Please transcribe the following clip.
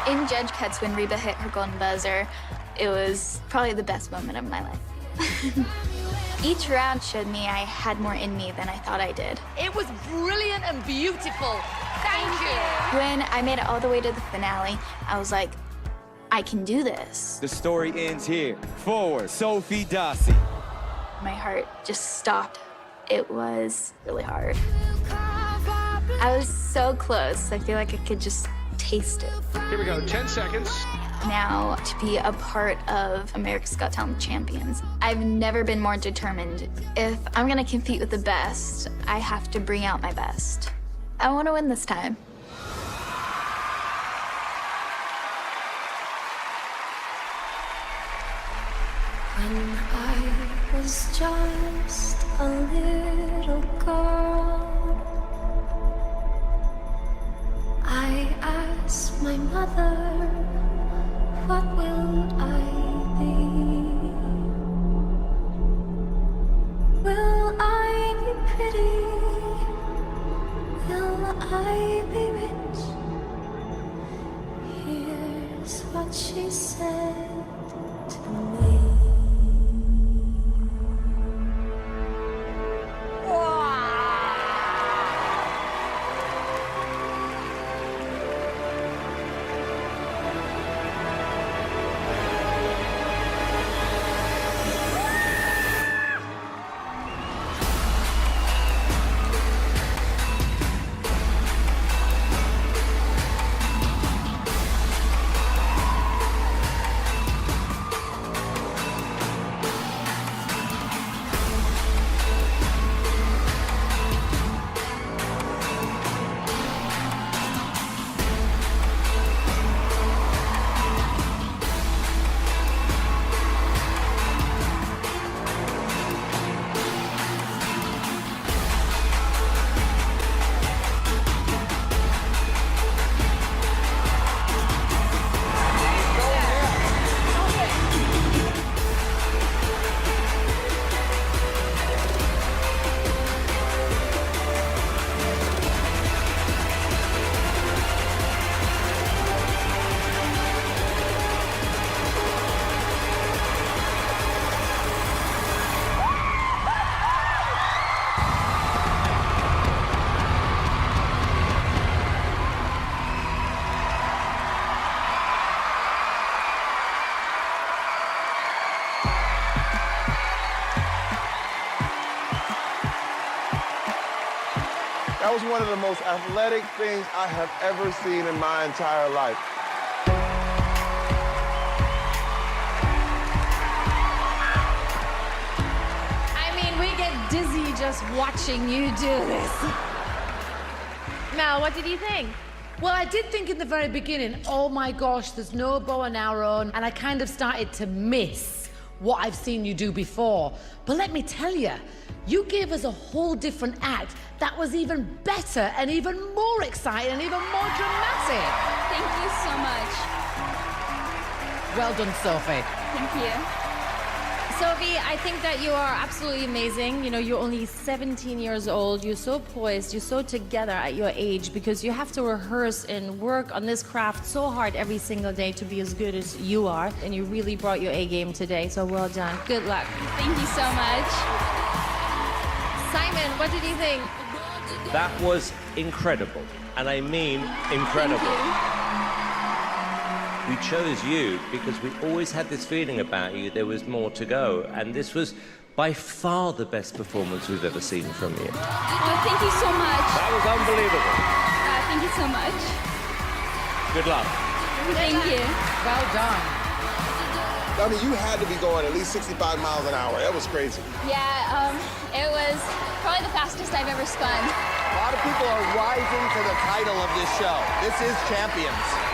In judge cuts, when Reba hit her golden buzzer, it was probably the best moment of my life. Each round showed me I had more in me than I thought I did. It was brilliant and beautiful. Thank you. When I made it all the way to the finale, I was like, I can do this. The story ends here. Forward, Sofie Dossi. My heart just stopped. It was really hard. I was so close. I feel like I could just taste it. Here we go, 10 seconds. Now, to be a part of America's Got Talent champions, I've never been more determined. If I'm gonna compete with the best, I have to bring out my best. I wanna win this time. When I was just a little girl, I asked my mother, what will I be? Will I be pretty? Will I be rich? Here's what she said to me. That was one of the most athletic things I have ever seen in my entire life. I mean, we get dizzy just watching you do this. Mel, what did you think? Well, I did think in the very beginning, oh my gosh, there's no bow and arrow, and I kind of started to miss what I've seen you do before. But let me tell you, you gave us a whole different act that was even better and even more exciting and even more dramatic. Thank you so much. Well done, Sophie. Thank you. Sofie, I think that you are absolutely amazing. You know, you're only 17 years old. You're so poised. You're so together at your age because you have to rehearse and work on this craft so hard every single day to be as good as you are. And you really brought your A game today. So well done. Good luck. Thank you so much. Simon, what did you think? That was incredible. And I mean incredible. We chose you because we always had this feeling about you there was more to go, and this was by far the best performance we've ever seen from you. Oh, thank you so much. That was unbelievable. Thank you so much. Good luck. Thank you. Well done. I mean, you had to be going at least 65 miles an hour. That was crazy. Yeah, it was probably the fastest I've ever spun. A lot of people are rising to the title of this show. This is Champions.